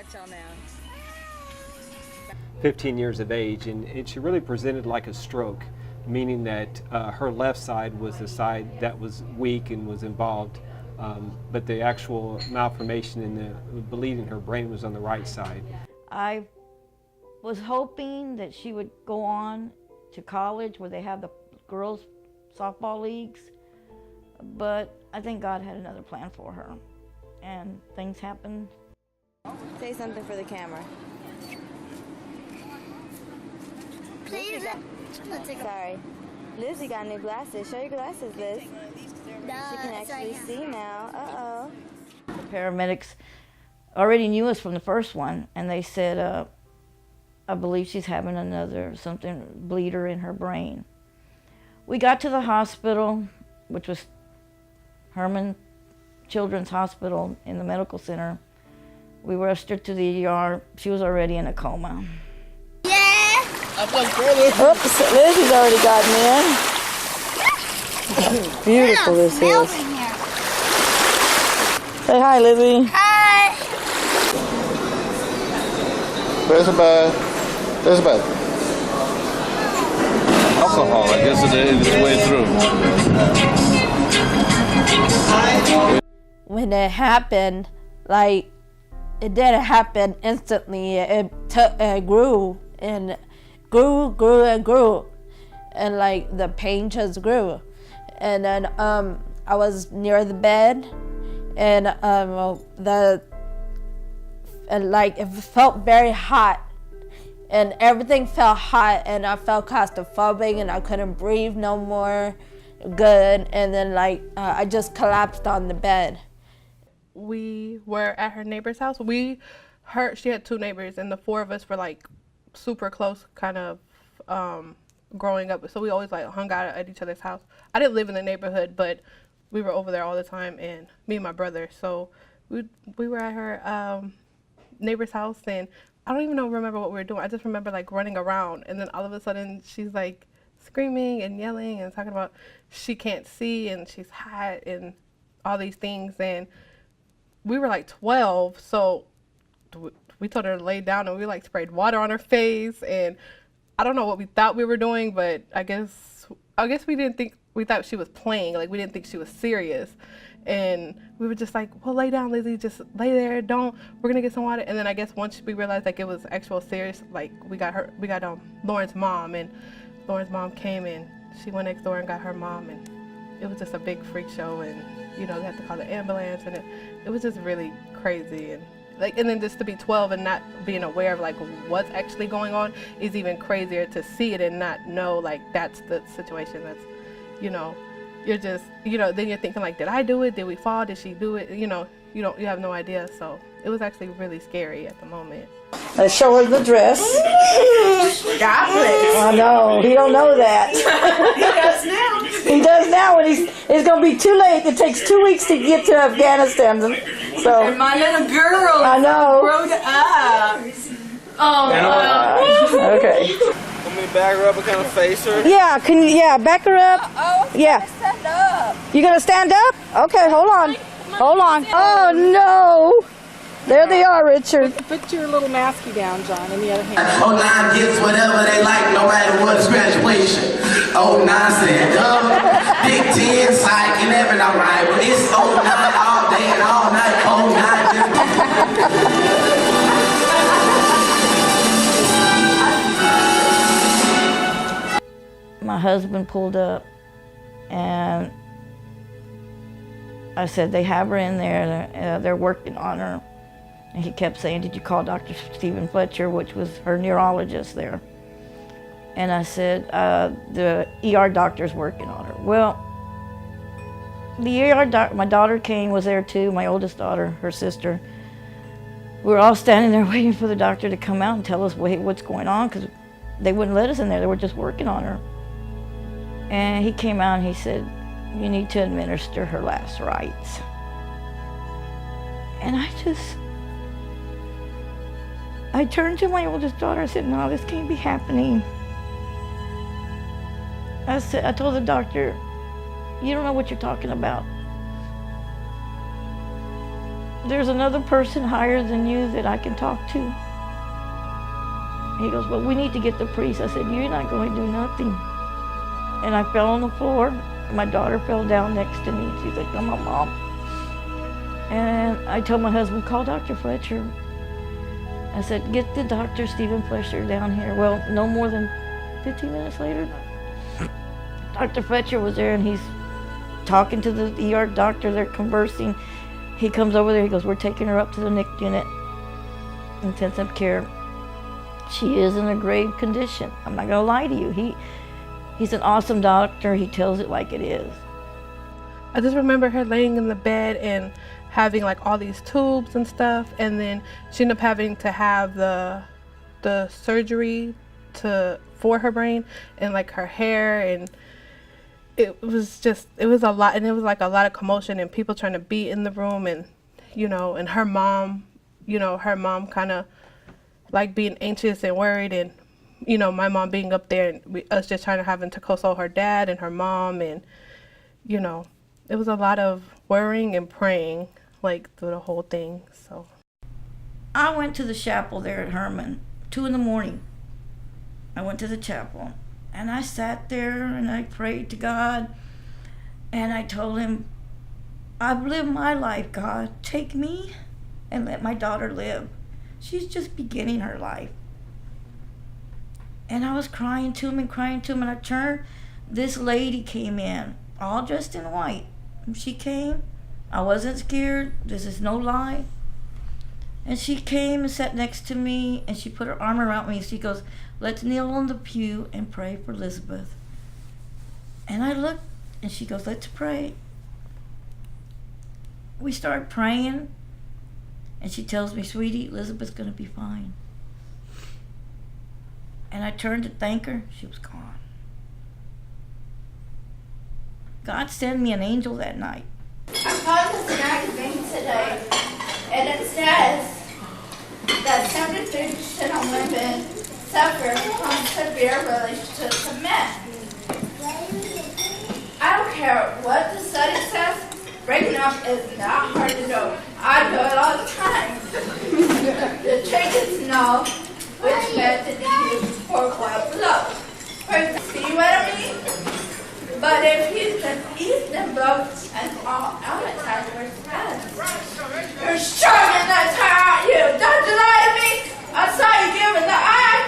got y'all now. 15 years of age, and she really presented like a stroke, meaning that her left side was the side that was weak and was involved, but the actual malformation and the bleed in her brain was on the right side. I was hoping that she would go on to college where they have the girls' softball leagues, but I think God had another plan for her, and things happened. Say something for the camera. Sorry. Lizzie got new glasses. Show your glasses, Liz. She can actually see now. Uh-oh. The paramedics already knew us from the first one, and they said, I believe she's having something bleeder in her brain. We got to the hospital, which was Herman Children's Hospital in the medical center. We rushed her to the ER. She was already in a coma. Oops, Lizzie's already gotten in. Beautiful this is. Say hi, Lizzie. Hi. Elisabeth. Alcohol, I guess it is its way through. When it happened, like, it didn't happen instantly. It grew and grew and grew, and like the pain just grew. And then I was near the bed, and like it felt very hot, and everything felt hot, and I felt claustrophobic, and I couldn't breathe no more good. And then like I just collapsed on the bed. We were at her neighbor's house. She had two neighbors, and the four of us were like super close, kind of growing up. So we always like hung out at each other's house. I didn't live in the neighborhood, but we were over there all the time, and me and my brother. So we were at her neighbor's house, and I don't even remember what we were doing. I just remember like running around, and then all of a sudden she's like screaming and yelling and talking about she can't see and she's hot and all these things. And we were like 12, so we told her to lay down, and we like sprayed water on her face, and I don't know what we thought we were doing, but I guess we thought she was playing, like we didn't think she was serious. And we were just like, well, lay down, Lizzie, just lay there, we're gonna get some water. And then I guess once we realized like it was actual serious, like we got Lauren's mom, and Lauren's mom came, and she went next door and got her mom, and it was just a big freak show, and they had to call the ambulance, and it was just really crazy. And then just to be 12 and not being aware of like what's actually going on is even crazier, to see it and not know like that's the situation. That's, you're just, then you're thinking like, did I do it? Did we fall? Did she do it? You have no idea. So it was actually really scary at the moment. Let's show her the dress. God bless. I know, he don't know that. He does now. He does now, and it's going to be too late. It takes 2 weeks to get to Afghanistan. So And my little girl I know. grown up. Oh, Okay. Want me to back her up and kind of face her? Yeah, back her up. Yeah. Stand up. You going to stand up? Okay, hold on. Oh, no. There they are, Richard. Put your little masky down, John, in the other hand. 09 gets whatever they like, no matter what is graduation. 09 said, Big 10, psych, and everything, all right. But it's 09 all day and all night. 09 My husband pulled up, and I said, they have her in there, they're working on her. And he kept saying, did you call Dr. Stephen Fletcher, which was her neurologist there? And I said, the ER doctor's working on her. Well, the ER doctor, my daughter was there too, my oldest daughter, her sister. We were all standing there waiting for the doctor to come out and tell us what's going on, because they wouldn't let us in there, they were just working on her. And he came out and he said, you need to administer her last rites. And I turned to my oldest daughter and said, no, this can't be happening. I told the doctor, you don't know what you're talking about. there's another person higher than you that I can talk to. He goes, well, we need to get the priest. I said, you're not going to do nothing. And I fell on the floor. My daughter fell down next to me. She's like, I'm my mom. And I told my husband, call Dr. Fletcher. I said, get the Dr. Stephen Fletcher down here. Well, no more than 15 minutes later, Dr. Fletcher was there, and he's talking to the ER doctor. They're conversing. He comes over there. He goes, we're taking her up to the NICU unit, intensive care. She is in a grave condition. I'm not gonna lie to you. He's an awesome doctor. He tells it like it is. I just remember her laying in the bed and having like all these tubes and stuff, and then she ended up having to have the surgery for her brain, and like her hair, and it was a lot, and it was like a lot of commotion and people trying to be in the room, and and her mom kind of like being anxious and worried, and my mom being up there, and us just having to console her dad and her mom, and it was a lot of worrying and praying like through the whole thing. So I went to the chapel there at Herman, 2 a.m. I went to the chapel and I sat there and I prayed to God, and I told him, I've lived my life, God. Take me and let my daughter live. She's just beginning her life. And I was crying to him, and I turned. This lady came in, all dressed in white. She came. I wasn't scared. This is no lie. And she came and sat next to me, and she put her arm around me. She goes, let's kneel on the pew and pray for Elisabeth. And I looked, and she goes, let's pray. We started praying, and she tells me, sweetie, Elisabeth's gonna be fine. And I turned to thank her. She was gone. God sent me an angel that night. I found this magazine today, and it says that 73% of women suffer from severe relationships with men. I don't care what the study says, breaking up is not hard to do. I do it all the time. The trick is to know which method to use for what love. See what I mean? But if he's them both and all outside your friends, you're shoving that tire at you. Don't you lie to me? I saw you giving the eye.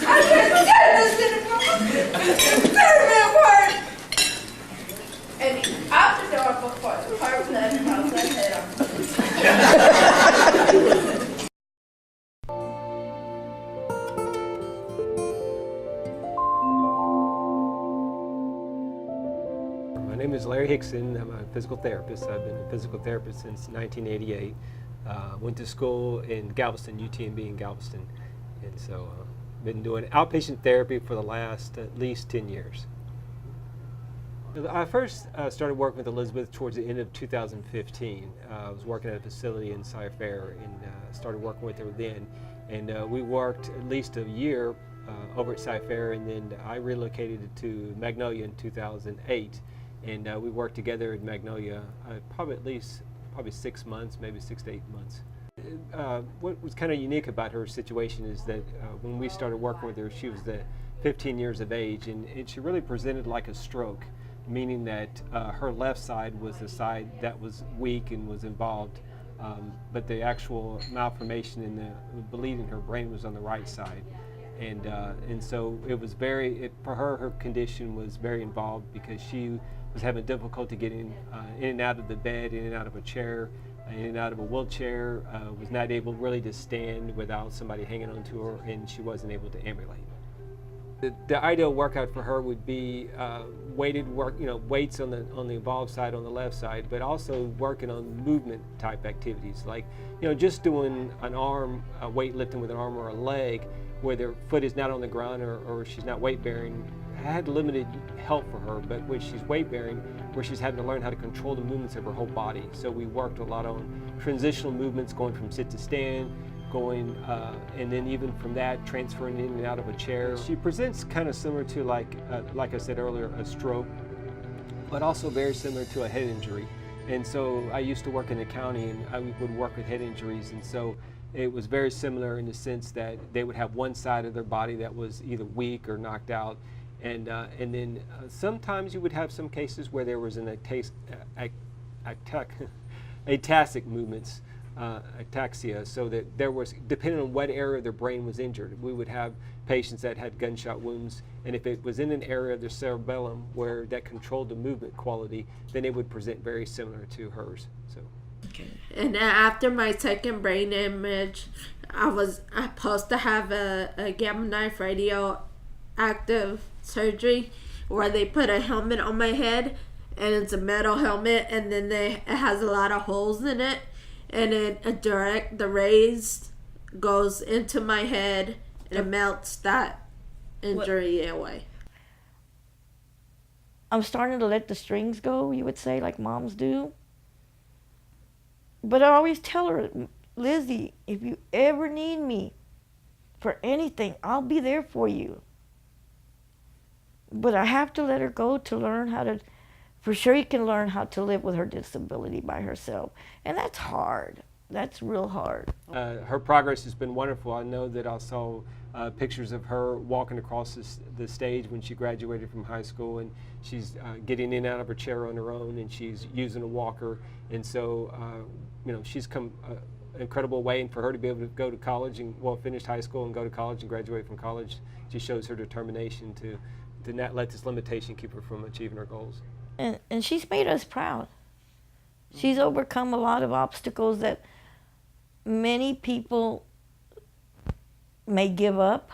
I couldn't get this in the word. And he's out the door before the car let him out. Let's hit him. My name is Larry Hickson. I'm a physical therapist. I've been a physical therapist since 1988. Went to school in Galveston, UTMB in Galveston. And so been doing outpatient therapy for the last at least 10 years. I first started working with Elisabeth towards the end of 2015. I was working at a facility in Cy-Fair and started working with her then. And we worked at least a year over at Cy-Fair, and then I relocated to Magnolia in 2008. And we worked together in Magnolia probably 6 months, maybe 6 to 8 months. What was kind of unique about her situation is that when we started working with her, she was 15 years of age, and she really presented like a stroke, meaning that her left side was the side that was weak and was involved, but the actual malformation and the bleed in her brain was on the right side. And so it was for her condition was very involved because she was having difficulty getting in and out of the bed, in and out of a chair, in and out of a wheelchair, was not able really to stand without somebody hanging onto her, and she wasn't able to ambulate. The ideal workout for her would be weighted work, weights on the involved side, on the left side, but also working on movement type activities, like just doing an arm, weightlifting with an arm or a leg, where their foot is not on the ground or she's not weight bearing. Had limited help for her, but when she's weight bearing, where she's having to learn how to control the movements of her whole body. So we worked a lot on transitional movements, going from sit to stand, and then even from that, transferring in and out of a chair. She presents kind of similar to, like I said earlier, a stroke, but also very similar to a head injury. And so I used to work in the county, and I would work with head injuries, and so it was very similar in the sense that they would have one side of their body that was either weak or knocked out, and then sometimes you would have some cases where there was an atasic movements, ataxia, so that there was, depending on what area of their brain was injured, we would have patients that had gunshot wounds, and if it was in an area of the cerebellum where that controlled the movement quality, then it would present very similar to hers. So. Okay. And after my second brain image, I was supposed to have a gamma knife radioactive surgery where they put a helmet on my head, and it's a metal helmet, and then it has a lot of holes in it, and the rays goes into my head, and it melts that injury away. I'm starting to let the strings go, you would say, like moms do. But I always tell her, Lizzie, if you ever need me for anything, I'll be there for you. But I have to let her go to learn how to, for sure you can learn how to live with her disability by herself. And that's hard. That's real hard. Her progress has been wonderful. I know that I saw pictures of her walking across the stage when she graduated from high school, and she's getting in and out of her chair on her own, and she's using a walker. And so, she's come an incredible way, and for her to be able to go to college and, finish high school and go to college and graduate from college, just shows her determination to not let this limitation keep her from achieving her goals. And she's made us proud. She's overcome a lot of obstacles that many people may give up,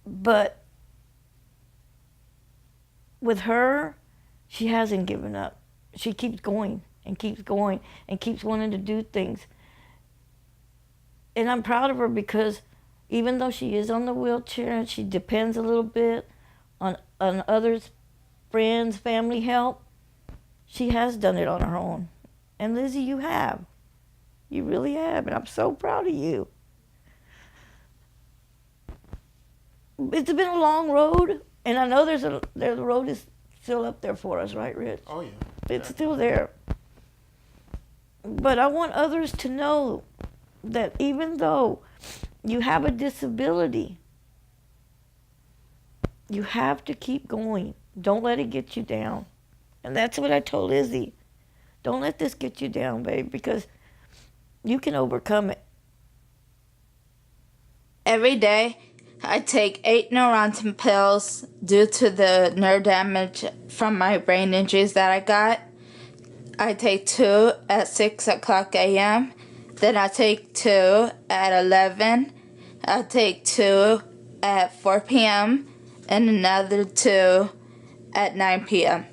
but with her, she hasn't given up. She keeps going and keeps going and keeps wanting to do things. And I'm proud of her because even though she is on the wheelchair and she depends a little bit on others, friends, family help, she has done it on her own. And Lizzie, you have. You really have, and I'm so proud of you. It's been a long road, and I know the road is still up there for us, right, Rich? Oh, yeah. It's still there. But I want others to know that even though you have a disability, you have to keep going. Don't let it get you down. And that's what I told Lizzie. Don't let this get you down, babe, because you can overcome it. Every day, I take 8 Neurontin pills due to the nerve damage from my brain injuries that I got. I take 2 at 6 o'clock a.m. Then I take 2 at 11. I take 2 at 4 p.m. and another 2 at 9 p.m.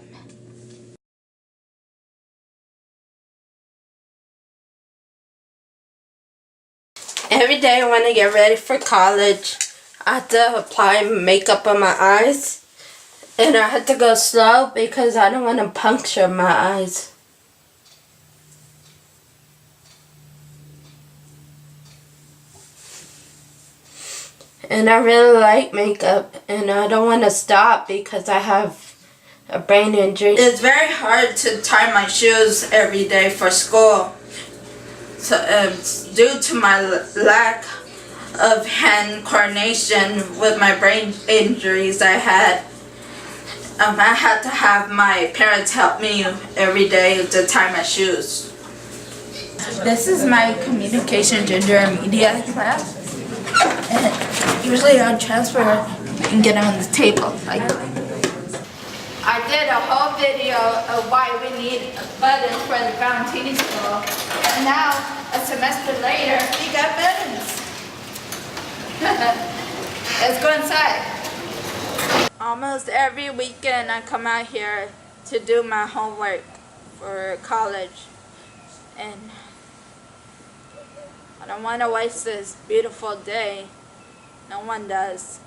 Every day when I get ready for college, I have to apply makeup on my eyes. And I have to go slow because I don't want to puncture my eyes. And I really like makeup, and I don't want to stop because I have a brain injury. It's very hard to tie my shoes every day for school. So, due to my lack of hand coordination with my brain injuries I had, I had to have my parents help me every day to tie my shoes. This is my communication, gender, and media class. And usually I'll transfer and get on the table. I did a whole video of why we need buttons for the Valentini school. And now, a semester later, we got buttons. Let's go inside. Almost every weekend I come out here to do my homework for college. And I don't want to waste this beautiful day. No one does.